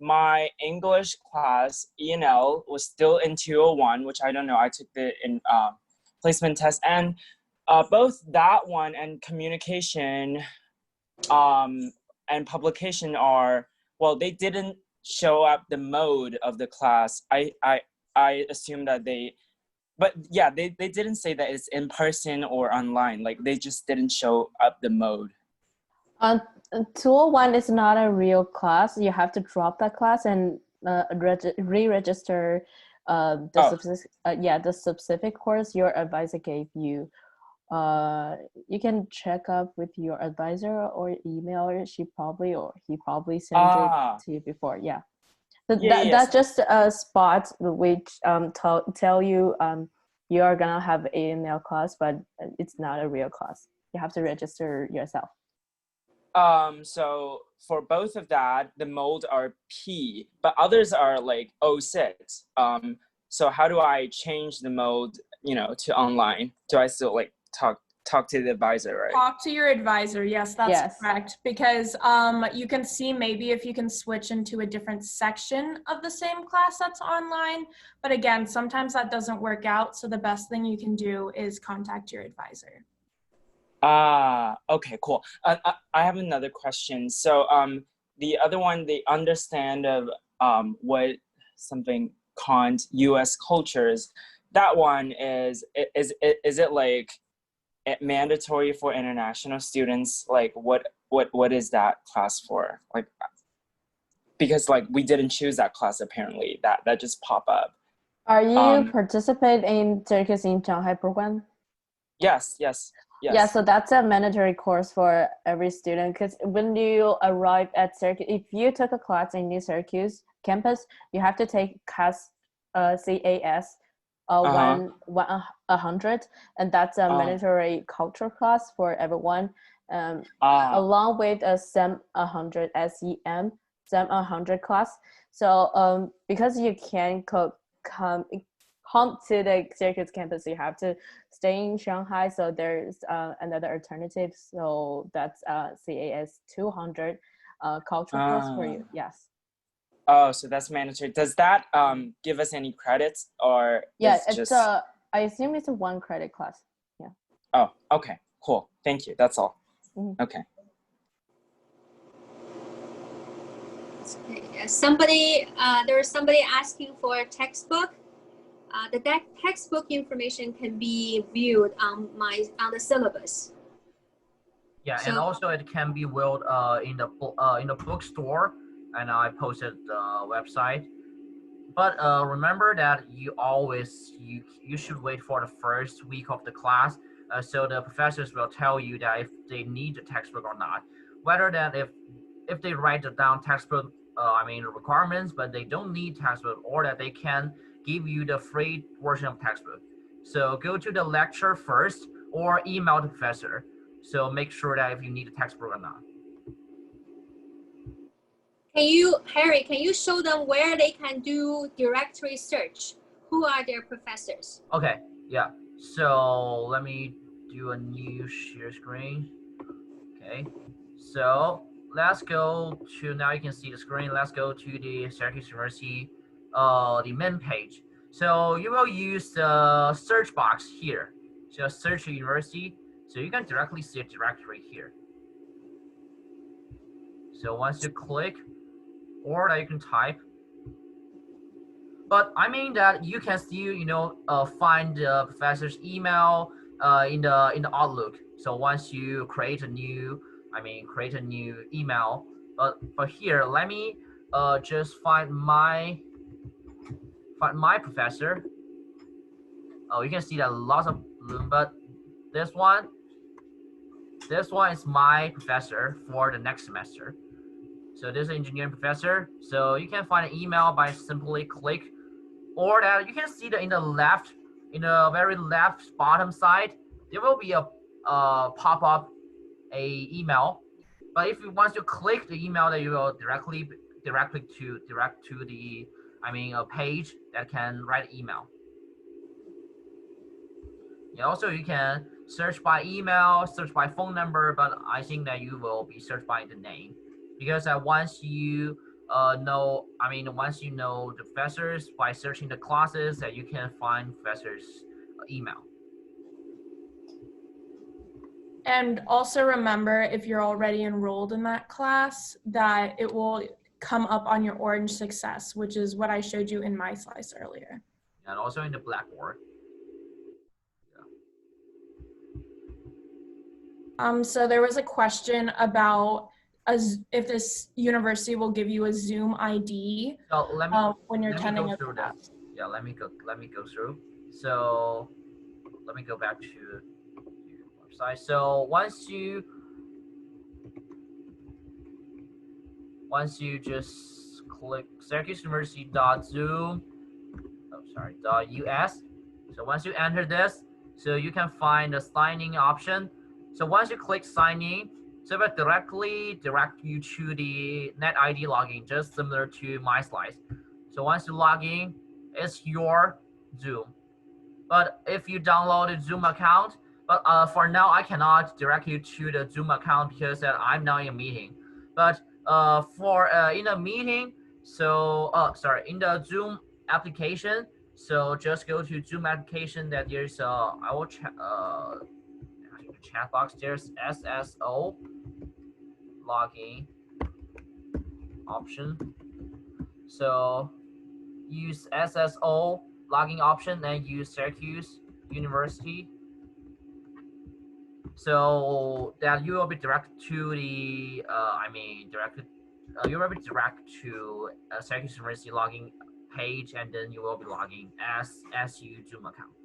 my English class E&L was still in 201, which I don't know. I took the placement test, and both that one and communication and publication are, well, they didn't show up the mode of the class. I assume that but yeah, they didn't say that it's in person or online. Like, they just didn't show up the mode. 201 is not a real class. You have to drop that class and re-register the specific course your advisor gave you. You can check up with your advisor or email her. He probably sent it to you before. Yeah. So that's just a spot which tell you you are gonna have an email class, but it's not a real class. You have to register yourself. So for both of that, the mode are P, but others are like 06. So how do I change the mode, to online? Do I still like talk to the advisor, right? Talk to your advisor. Yes, that's correct. Because you can see maybe if you can switch into a different section of the same class that's online. But again, sometimes that doesn't work out. So the best thing you can do is contact your advisor. Okay, cool. I have another question. So the other one, they understand of what something called U.S. cultures. That one is it like mandatory for international students? Like what is that class for? Like, because like we didn't choose that class apparently. That just pop up. Are you participate in Syracuse in Shanghai program? Yes. Yeah, so that's a mandatory course for every student, because when you arrive at Syracuse, if you took a class in New Syracuse campus, you have to take CAS 100, and that's a mandatory culture class for everyone, along with a SEM 100 SEM 100 class. So because you can't come to the Syracuse campus, you have to stay in Shanghai. So there's another alternative. So that's CAS 200 cultural course for you. Yes. Oh, so that's mandatory. Does that give us any credits, or it's just? I assume it's a 1 credit class. Yeah. Oh, okay, cool. Thank you. That's all. Mm-hmm. Okay. There was somebody asking for a textbook. The textbook information can be viewed on the syllabus. Yeah, so, and also it can be viewed in the bookstore, and I posted the website. But remember that you should wait for the first week of the class, so the professors will tell you that if they need the textbook or not. Whether that if they write down textbook, requirements, but they don't need textbook, or that they can give you the free version of textbook. So go to the lecture first, or email the professor. So make sure that if you need a textbook or not. Harry, can you show them where they can do directory search? Who are their professors? Okay, yeah. So let me do a new share screen. Okay, so let's go to, now you can see the screen. Let's go to the Syracuse University, the main page. So you will use the search box here. So search the university. So you can directly see a directory here. So once you click, or that you can type. But I mean that you can still, find the professor's email in the Outlook. So once you create a new email. But here, let me just find my professor. Oh, you can see that lots of them, but this one is my professor for the next semester. So this is engineering professor. So you can find an email by simply click, or that you can see that in the very left bottom side, there will be a pop-up email. But if you want to click the email, that you will direct to the a page that can write email. Yeah, also you can search by email, search by phone number, but I think that you will be searched by the name, because once you know the professors by searching the classes, that you can find professors' email. And also remember, if you're already enrolled in that class, that it will come up on your orange success, which is what I showed you in my slides earlier. And also in the Blackboard. So there was a question about if this university will give you a Zoom ID when you're attending a class. Yeah, let me go through. So let me go back to your website. So once you just click SyracuseUniversity.zoom.us. So once you enter this, so you can find the signing option. So once you click sign in, so it will directly direct you to the NetID login, just similar to my slides. So once you log in, it's your Zoom. But if you download a Zoom account, but for now I cannot direct you to the Zoom account because I'm now in a meeting. But for in a meeting, so in the Zoom application, so just go to Zoom application. That there's I will check chat box. There's SSO login option. So use SSO login option and use Syracuse University. So that you will be directed to the you will be directed to Syracuse University login page, and then you will be logging as SU Zoom account.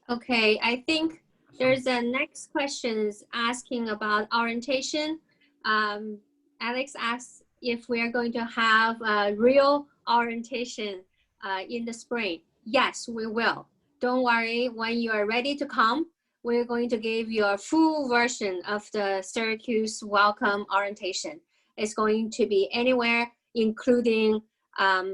Okay, I think there's a next question asking about orientation. Alex asks if we are going to have a real orientation in the spring. Yes, we will. Don't worry, when you are ready to come, we're going to give you a full version of the Syracuse Welcome Orientation. It's going to be anywhere, including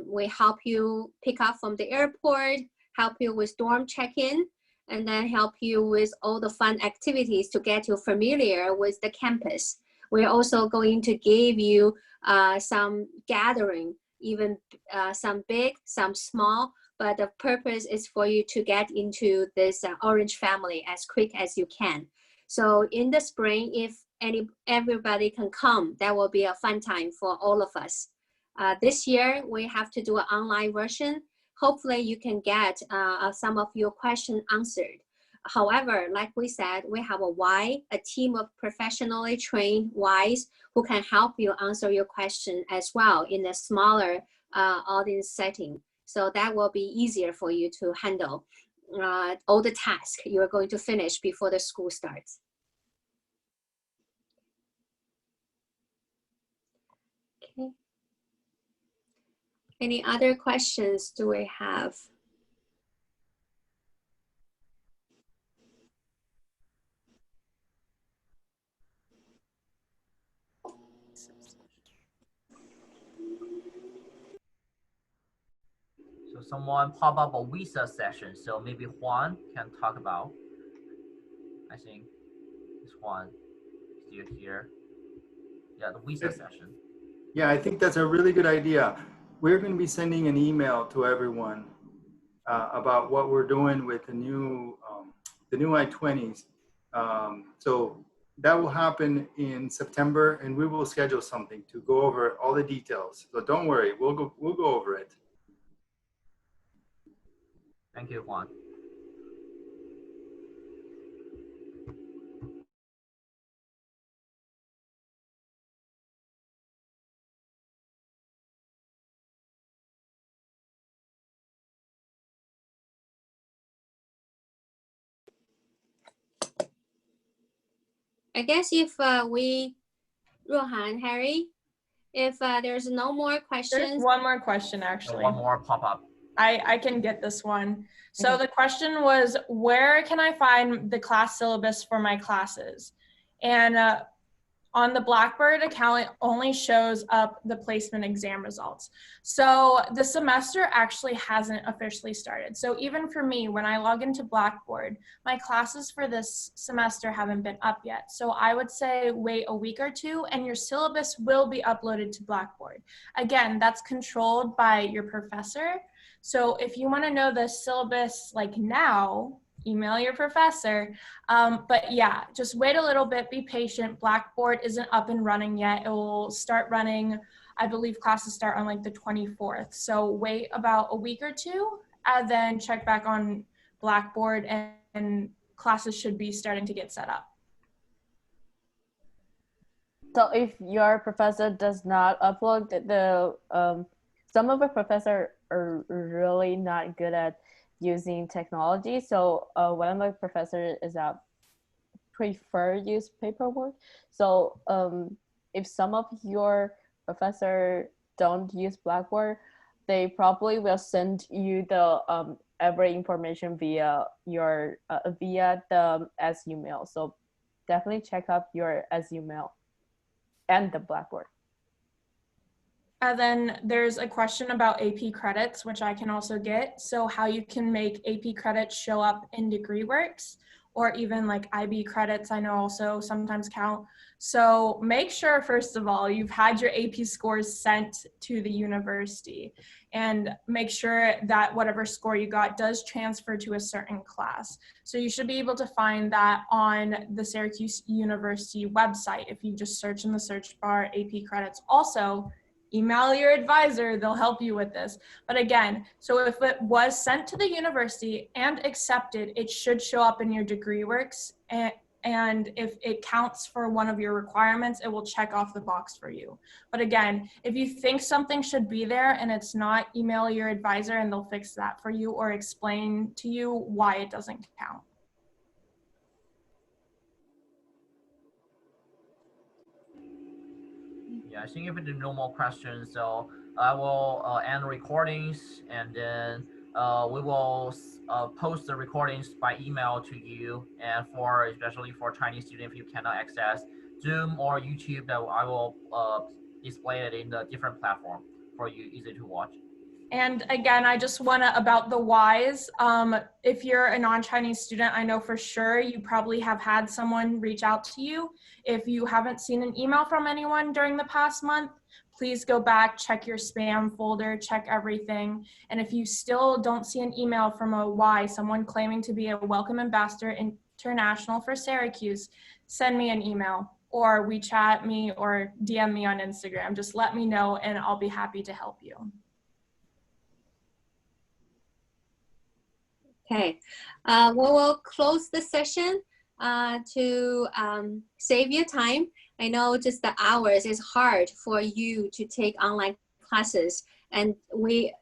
we help you pick up from the airport, help you with dorm check-in, and then help you with all the fun activities to get you familiar with the campus. We're also going to give you some gathering, even some big, some small, but the purpose is for you to get into this Orange family as quick as you can. So in the spring, if everybody can come, that will be a fun time for all of us. This year, we have to do an online version. Hopefully you can get some of your questions answered. However, like we said, we have a team of professionally trained Ys who can help you answer your question as well in a smaller audience setting. So that will be easier for you to handle all the tasks you're going to finish before the school starts. Okay. Any other questions do we have? So someone pop up a visa session. So maybe Juan can talk about. I think it's Juan still here. Yeah, the visa session. Yeah, I think that's a really good idea. We're going to be sending an email to everyone about what we're doing with the new I-20s. So that will happen in September, and we will schedule something to go over all the details. So don't worry, we'll go over it. Thank you, Juan. I guess if Rohan, Harry, if there's no more questions. There's one more question actually. One more pop up. I can get this one. So the question was, where can I find the class syllabus for my classes? And on the Blackboard account, it only shows up the placement exam results. So the semester actually hasn't officially started. So even for me, when I log into Blackboard, my classes for this semester haven't been up yet. So I would say wait a week or two and your syllabus will be uploaded to Blackboard. Again, that's controlled by your professor. So if you want to know the syllabus like now, email your professor. But yeah, just wait a little bit, be patient. Blackboard isn't up and running yet. It will start running, I believe classes start on like the 24th. So wait about a week or two and then check back on Blackboard and classes should be starting to get set up. So if your professor does not upload some of the professors are really not good at using technology. So one of my professors is prefer use paperwork. So if some of your professor don't use Blackboard, they probably will send you the every information via your via the SU mail. So definitely check out your SU mail and the Blackboard. And then there's a question about AP credits, which I can also get. So how you can make AP credits show up in DegreeWorks, or even like IB credits, I know also sometimes count. So make sure, first of all, you've had your AP scores sent to the university, and make sure that whatever score you got does transfer to a certain class. So you should be able to find that on the Syracuse University website if you just search in the search bar AP credits. Also, email your advisor, they'll help you with this. But again, so if it was sent to the university and accepted, it should show up in your DegreeWorks. And if it counts for one of your requirements, it will check off the box for you. But again, if you think something should be there and it's not, email your advisor and they'll fix that for you or explain to you why it doesn't count. Yeah, I think if there are no more questions, so I will end recordings, and then we will post the recordings by email to you, and especially for Chinese students, if you cannot access Zoom or YouTube, that I will display it in the different platform for you, easy to watch. And again, I just want to, about the whys, if you're a non-Chinese student, I know for sure you probably have had someone reach out to you. If you haven't seen an email from anyone during the past month, please go back, check your spam folder, check everything. And if you still don't see an email from a Y, someone claiming to be a Welcome Ambassador International for Syracuse, send me an email or WeChat me or DM me on Instagram. Just let me know and I'll be happy to help you. Okay, we will close the session to save you time. I know just the hours is hard for you to take online classes, and we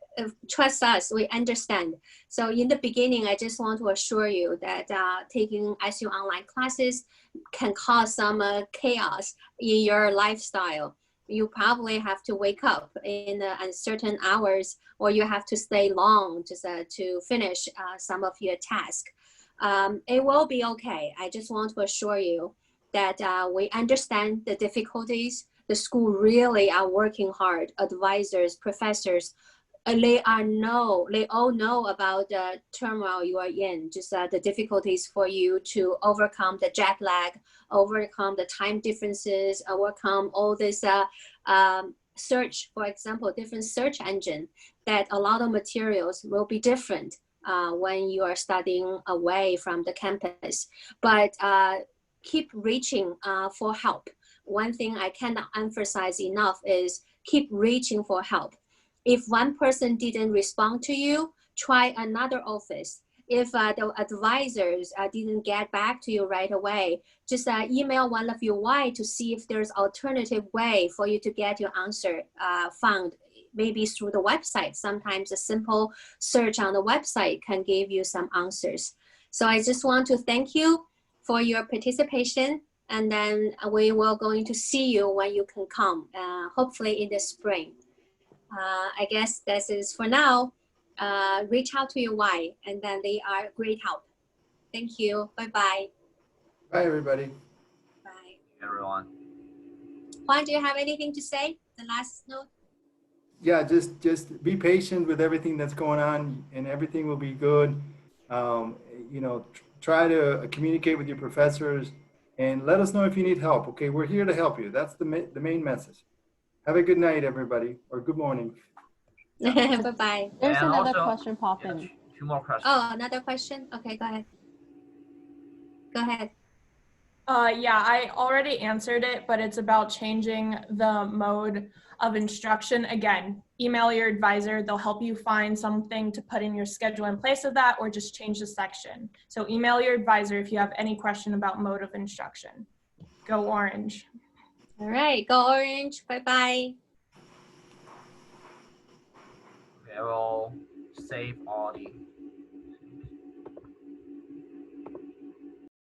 trust us, we understand. So in the beginning, I just want to assure you that taking SU online classes can cause some chaos in your lifestyle. You probably have to wake up in uncertain hours, or you have to stay long just to finish some of your tasks. It will be okay. I just want to assure you that we understand the difficulties. The school really are working hard. Advisors, professors, they all know about the turmoil you are in, just the difficulties for you to overcome the jet lag, overcome the time differences, overcome all this search, for example, different search engine, that a lot of materials will be different when you are studying away from the campus. But keep reaching for help. One thing I cannot emphasize enough is keep reaching for help. If one person didn't respond to you, try another office. If the advisors didn't get back to you right away, just email one of your Y to see if there's alternative way for you to get your answer found, maybe through the website. Sometimes a simple search on the website can give you some answers. So I just want to thank you for your participation, and then we will going to see you when you can come, hopefully in the spring. I guess this is for now. Reach out to your Y, and then they are great help. Thank you. Bye-bye. Bye, everybody. Bye. Everyone. Juan, do you have anything to say? The last note? Yeah, just be patient with everything that's going on, and everything will be good. You know, try to communicate with your professors, and let us know if you need help. Okay, we're here to help you. That's the main message. Have a good night, everybody, or good morning. Bye-bye. There's And another also, question popping. two more questions. Oh, another question? Okay, go ahead. Go ahead. Yeah, I already answered it, but it's about changing the mode of instruction. Again, email your advisor. They'll help you find something to put in your schedule in place of that, or just change the section. So email your advisor if you have any question about mode of instruction. Go Orange. All right, go Orange. Bye-bye. Okay, I will save all the